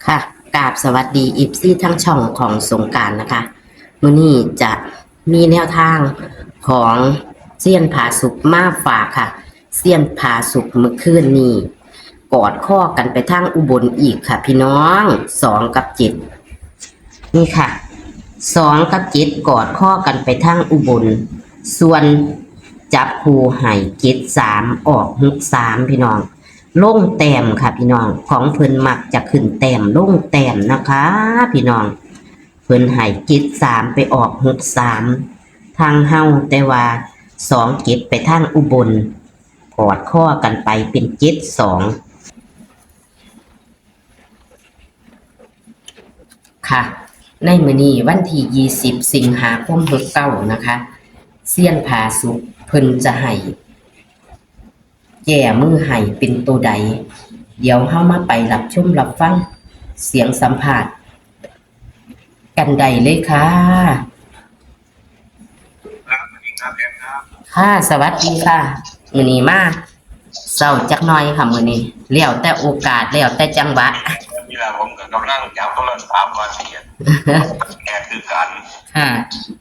ค่ะกราบสวัสดีอีฟซี่ทั้งช่องของสงกรานต์นะคะมื้อนี้จะมีแนวทางของเซียนผาสุกมาฝากค่ะเซียนผาสุกเมื่อคืนนี้กอดข้อกันไปทางอุบลอีกค่ะพี่น้อง2 กับ 7นี่ค่ะ2 กับ 7กอดข้อกันไปทางอุบลส่วนจับคู่ให้7 3ออก6 3พี่น้องลงแต้มค่ะพี่น้องของเพิ่นมักจะขึ้นแต้มลงแต้มนะคะพี่น้องเพิ่นให้7 3ไปออก6 3ทางเฮาแต่ว่า2 7ไปทางอุบลกอดข้อกันไปเป็น7 2ค่ะในมื้อนี้วันที่20สิงหาคม69นะคะเซียนผาสุกเพิ่นจะให้แก้มือให้เป็นตัวใดเดี๋ยวเฮามาไปรับชมรับฟังเสียงสัมภาษณ์กันได้เลยค่ะค่ะสวัสดีค่ะมื้อนี้มาเช้าจักหน่อยค่ะมื้อนี้แล้วแต่โอกาสแล้วแต่จังหวะนี่แหละผมก็กำลังจับโทรศัพท์มาเสียแกคือกันค่ะ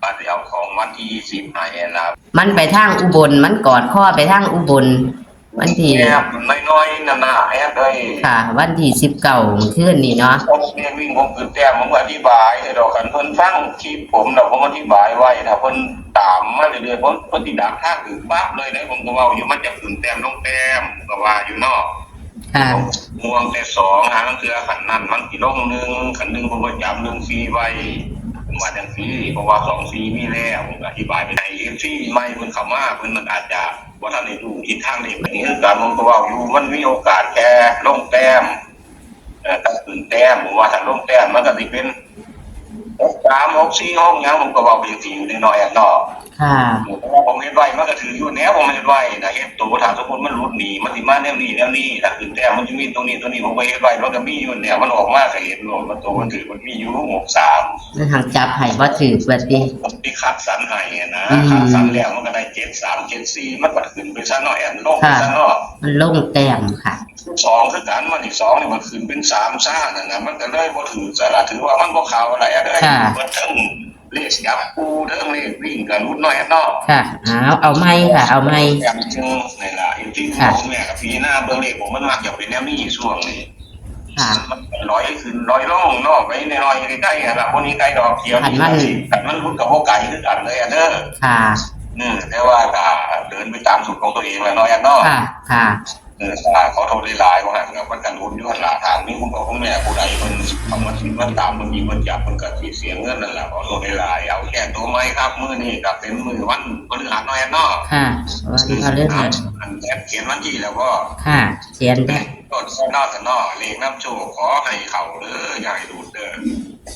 บัดเดียวของวันที่20มาเนี่ยนะมันไปทางอุบลมันกอดข้อไปทางอุบลวันที่แอบน้อยๆนั่นน่ะแอบเลยค่ะวันที่19มื้อคืนนี้เนาะผมเนี่ยวิ่งผมคือแต้มผมอธิบายให้ดอกกันเพิ่นฟังคลิปผมน่ะผมอธิบายไว้ถ้าเพิ่นตามมาเรื่อยๆผมเพิ่นสิดักทางถึงปั๊บเลยนะผมก็เว้าอยู่มันจะขึ้นแต้มลงแต้มก็ว่าอยู่เนาะค่ะม่วงแต่2หาลังเทื่อขันนั้นมันสิลง1ขัน1ผมก็จับ1 4ไว้ผมว่าจังซี่เพราะว่า2 4มีแล้วผมอธิบายไปใน FC ใหม่เพิ่นเข้ามาเพิ่นมันอาจจะบ่ทันได้รู้ทิศทางนี้เป็นคือการผมก็เว้าอยู่มันมีโอกาสแค่ลงแต้มถ้าขึ้นแต้มผมว่าถ้าลงแต้มมันก็สิเป็น6 3 6 4ห้องหยังผมก็เว้าไปจังซี่อยู่น้อยๆเนาะค่ะผมเฮ็ดไว้มันก็ถืออยู่แนวผมเฮ็ดไว้นะเฮ็ดตัวถ้าสมมุติมันหลุดหนีมันสิมาแนวนี้ถ้าขึ้นแต้มมันจะมีตรงนี้ผมก็เฮ็ดไว้มันก็มีอยู่แนวมันออกมาก็เห็นโลดมันตัวมันถือมันมีอยู่63แล้วทางจับให้บ่ถูกบัดนี้ผมที่คัดสรรให้นะคัดสรรแล้วมันก็ได้73 74มันก็ขึ้นไปซะหน่อยอันลงไปซะเนาะมันลงแต้มค่ะ2คือกันมันอีก2นี่มันขึ้นเป็น3ซ่านั่นน่ะมันก็เลยบ่ถือซะล่ะถือว่ามันบ่เข้าอะไรอะเด้อเบิดทั้งเลขจับคู่ทั้งเลขวิ่งก็รุดน้อยเนาะค่ะเอาไม้ค่ะเอาไม้อย่างจึงนี่ล่ะอยู่ที่ผมเนี่ยกับพี่หน้าเบิ่งเลขผมมันมักจะเป็นแนวนี้ช่วงนี้ค่ะมันร้อยขึ้นร้อยลงเนาะไปในร้อยใกล้ๆอ่ะล่ะพวกนี้ใกล้ดอกเขียวนี่มันรุดกับพวกไก่คือกันเลยอ่ะเด้อค่ะแต่ว่าก็เดินไปตามสูตรของตัวเองแหละน้อยอ่ะเนาะค่ะขอโทษหลายๆว่าหั่นก็มันกันรุนอยู่หั่นล่ะถามมีคุณพ่อคุณแม่ผู้ใดเพิ่นเอามาสิมาตามมันมีเพิ่นจับเพิ่นก็สิเสียเงินนั่นล่ะขอโทษหลายๆเอาแค่ตัวไม้ครับมื้อนี้ก็เป็นมื้อวันพฤหัสน้อยเนาะค่ะวันพฤหัสอันเขียนวันที่แล้วก็ค่ะเขียนได้ต้นนอกเนาะเลขน้ำโชคขอให้เข้าเด้ออย่าให้หลุดเด้อ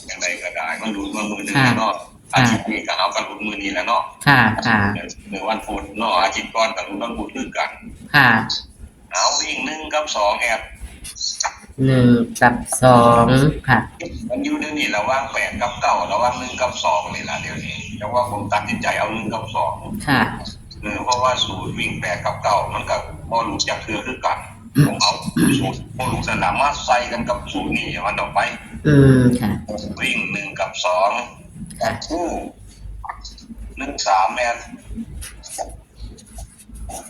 จังไดก็ได้มันหลุดมามื้อนึงเนาะอาทิตย์นี้ก็เอากันหลุดมื้อนี้แล้วเนาะค่ะมื้อวันพุธเนาะอาทิตย์ก่อนก็หลุดวันพุธคือกันค่ะเอาวิ่ง1 กับ 2แอบ1 กับ 2ค่ะมันอยู่เดี๋ยวนี้ระหว่าง8 กับ9ระหว่าง1 กับ 2นี่ล่ะเดี๋ยวนี้แต่ว่าผมตัดสินใจเอา1 กับ 2ค่ะเพราะว่าสูตรวิ่ง8 กับ 9มันก็บ่รู้จักเทื่อคือกันผมเอาสูตรบ่รู้สนามมาใส่กันกับสูตรนี้มันต่อไปค่ะวิ่ง1 กับ 2ค่ะคู่1 3แม่น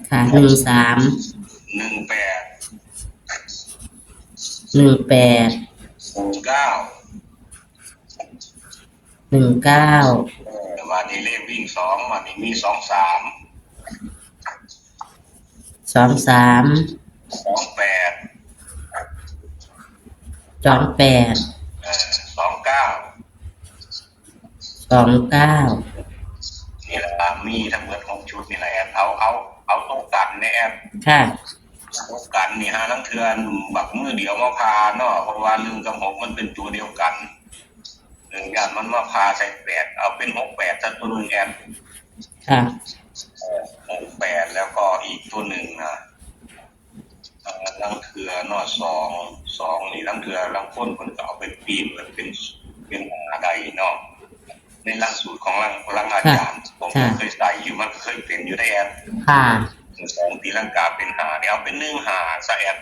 ค่ะ1 3 1 8 1 8 9 1 9วันนี้เลขวิ่ง2วันนี้มี2 3 2 3 2 8 2 8 2 9 2 9นี่แหละมีทั้งหมด6ชุดนี่แหละเอาตัวกันในแอปค่ะตัวกันนี่ฮะทั้งเทือนบักมือเดียวมาพาเนาะเพราะว่า1 กับ 6มันเป็นตัวเดียวกันอย่างมันมาพาใส่8เอาเป็น6 8ซะตัวนึงแอปค่ะ6 8แล้วก็อีกตัวนึงนะลังเทือเนาะ2นี่ลังเทือลังพ้นเพิ่นก็เอาไปปีนเป็นอะไรเนาะในหลักสูตรของลังอาจารย์ผมเคยใส่อยู่มันเคยเป็นอยู่ในแอป2ตีลังกาเป็น5เนี่ยเอาเป็น1 5ซะแอป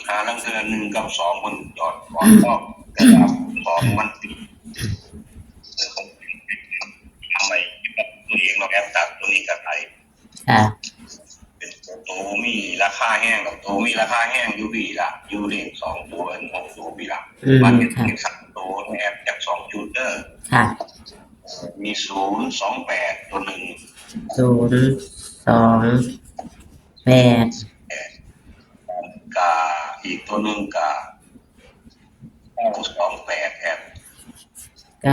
หาลังเทือ1กับ2มันยอดก่อนก็แต่ของมันติดทำไมตัวเองเราแอบตัดตัวนี้กับไทย ค่ะ เป็นตัวมีราคาแห้งกับตัวมีราคาแห้งอยู่ปีละอยู่เลข2ตัว6ตัวปีละมันเป็นเลข3ตัวแอบจาก2จุดเด้อ ค่ะ มี028ตัวหนึ่ง 028กาอีกตัวหนึ่งกา928แอบ 928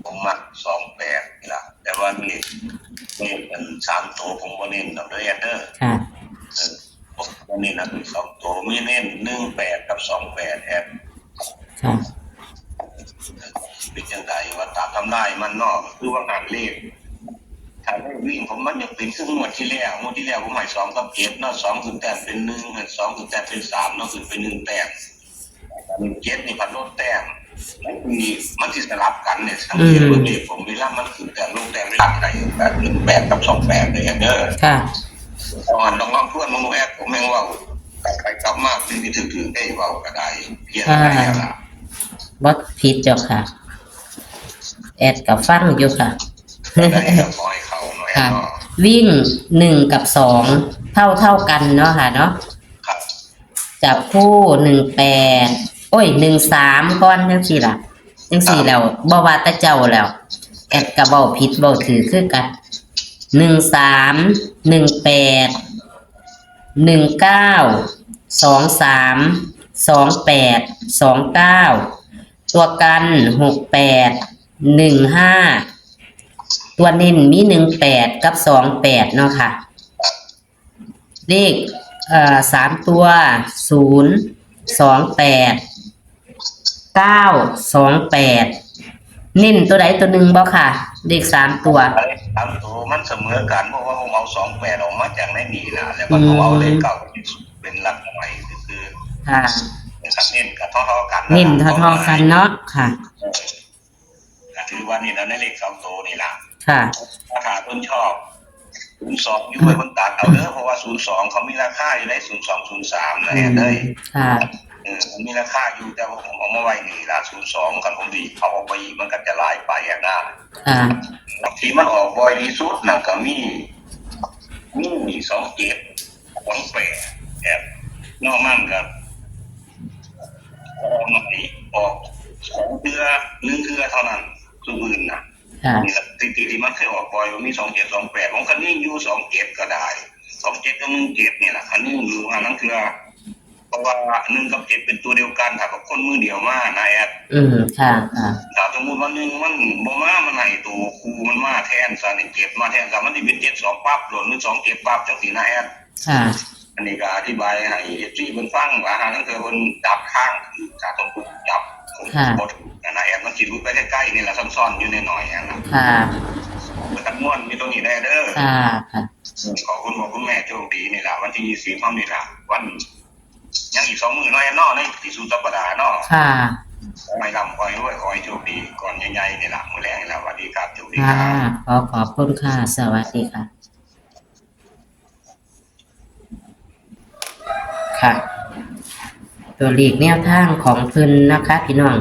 ผมมัก28นี่ล่ะแต่ว่าเลขมัน3ตัวผมบ่เน้นดอกเด้อ ค่ะ ผมบ่เน้นนะคือ2ตัวมีเน้น18กับ28แอบ ค่ะ เป็นจังไดว่าตามทำลายมันเนาะคือว่าการเลขถ้าได้วิ่งผมมันยังเป็นคืองวดที่แล้วผมให้2กับ7เนาะ2คือแต้มเป็น1ให้2คือแต้มเป็น3เนาะคือเป็น1แต้ม7นี่พันลดแต้มมันสิสลับกันเนี่ยสังเกตว่าเลขผมเวลามันคือแต้มลงแต้มหลักได้แบบ18กับ28เลยเด้อ ค่ะ ตอนน้องๆเพื่อนมนุษย์แอดผมแม่งว่าไปกลับมาที่ถึงได้เว้าก็ได้เพียงอะไรล่ะ บ่ผิดจ้ะค่ะ แอดกับฟังอยู่ค่ะ ได้ก็ขอให้เข้าหน่อย ค่ะ เนาะ วิ่ง1กับ2เท่ากันเนาะค่ะเนาะ ครับ จับคู่1813ก่อนจังซี่ล่ะจังซี่แล้วบ่ว่าแต่เจ้าแล้ว แอดก็เว้าผิดเว้าถือคือกัน13 18 19 23 28 29ตัวกัน68 15ตัวเน้นมี18กับ28เนาะค่ะเลข3ตัว028 928เน้นตัวใดตัวหนึ่งบ่ค่ะเลข3ตัว 3ตัวมันเสมอกันเพราะว่าผมเอา28ออกมาจากในนี้นะแล้วมันเอาเลขเก่าเป็นหลักใหม่คือ ค่ะ นะครับเน้นกับเท่าๆกัน เน้นเท่าๆกันเนาะค่ะ ถือว่านี่แล้วในเลข2ตัวนี่ล่ะ ค่ะ ราคาต้นชอบ02อยู่ไว้บนตัดเอาเด้อเพราะว่า02เขามีราคาอยู่ได้0203นะเด้อ ค่ะ มันมีราคาอยู่แต่ว่าผมเอามาไว้นี่ละ02กันผมดีเขาออกไปอีกมันก็จะหลายไปอ่ะนะ ค่ะ ที่มันออกบ่อยที่สุดน่ะก็มี27 28แอบนอกนั้นก็ออกมาอีกออก2เทื่อ1เทื่อเท่านั้นคืออื่นน่ะ ค่ะ นี่ละที่มันเคยออกบ่อยมี27 28ผมคันนี้อยู่27ก็ได้27กับ17นี่ล่ะคันนี้อยู่ว่านั้นคือเพราะว่า1กับ7เป็นตัวเดียวกันถ้ากับคนมือเดียวมานะแอด ค่ะ ค่ะ ถ้าสมมุติว่า1มันบ่มามันให้ตัวครูมันมาแทนซะนี่7มาแทนซะมันสิเป็น72ปั๊บหล่นหรือ27ปั๊บจังซี่นะแอด ค่ะ อันนี้ก็อธิบายให้ FC เพิ่นฟังว่าหานั้นคือเพิ่นจับข้างคือถ้าสมมุติจับผมบ่ถูกนะแอดมันสิรู้ไปใกล้ๆนี่ล่ะซ่อนๆอยู่หน่อยๆนะ ค่ะ มันทั้งมวลมีตรงนี้ได้เด้อ ค่ะ ค่ะ ขอบคุณคุณแม่โชคดีนี่ล่ะวันที่20เฮานี่ล่ะวันยังอีก2มื้อน้อยเนาะในที่สุดสัปดาห์เนาะ ค่ะ ขอให้ร่ำขอให้รวยขอให้โชคดีก่อนใหญ่ๆนี่ล่ะมื้อแรกนี่ล่ะสวัสดีครับโชคดีค ค่ะ รับ ขอบคุณค่ะ สวัสดีค่ะ ค่ะ ตัวเลขแนวทางของเพิ่นนะคะพี่น้อง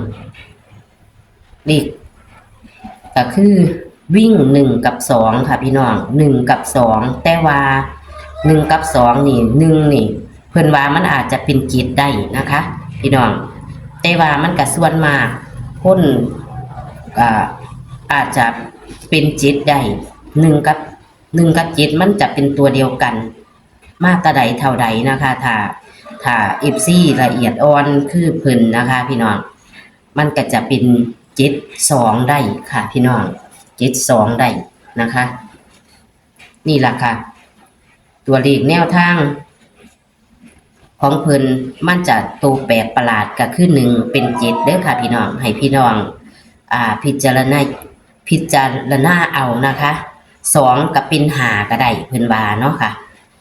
เลขก็คือวิ่ง1กับ2ค่ะพี่น้อง1กับ2แต่ว่า1กับ2นี่1นี่เพิ่นว่ามันอาจจะเป็นจิตได้นะคะ พี่น้องแต่ว่ามันก็ส่วนมากคนอาจจะเป็นจิตได้1กับ7มันจะเป็นตัวเดียวกันมาตราใดเท่าใดนะคะถ้า FC ละเอียดอ่อนคือเพิ่นนะคะ พี่น้องมันก็จะเป็น72ได้ค่ะพี่น้อง72ได้นะคะ นี่ล่ะค่ะ ตัวเลขแนวทางของเพิ่นมันจะตัวแปลกประหลาดก็คือ1เป็น7เด้อค่ะพี่น้องให้พี่น้องพิจารณาเอานะคะ2ก็เป็น5ก็ได้เพิ่นว่าเนาะค่ะ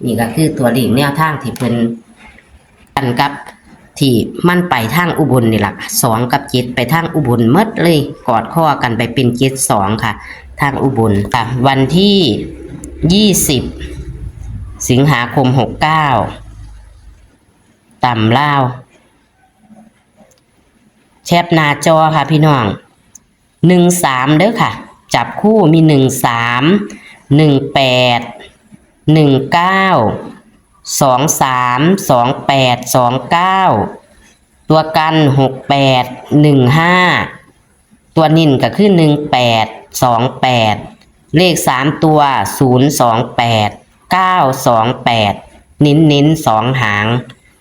นี่ก็คือตัวเลขแนวทางที่เพิ่นอันกับที่มันไปทางอุบลนี่ล่ะ2กับ7ไปทางอุบลหมดเลยกอดข้อกันไปเป็น72ค่ะ ทางอุบลค่ะวันที่20 สิงหาคม69ต่ำลาวแชปหน้าจอค่ะพี่น้อง13เด้อค่ะจับคู่มี13 18 19 23 28 29ตัวกัน68 15ตัวนิ่นก็คือ18 28เลข3ตัว028 928นิ้น2 หาง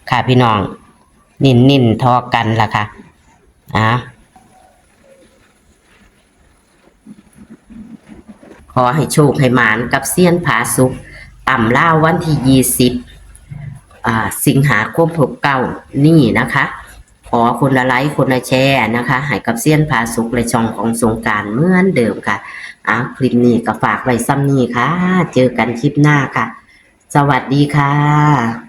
ค่ะพี่น้องนิ่นทอกันล่ะค่ะขอให้โชคให้หมานกับเซียนผาสุกต่ำล่าวันที่20สิงหาคม69นี่นะคะขอคนละไลค์คนละแชร์นะคะให้กับเซียนผาสุกและช่องของสงกรานต์เหมือนเดิมค่ะคลิปนี้ก็ฝากไว้ซ้ำนี้ค่ะเจอกันคลิปหน้าค่ะสวัสดีค่ะ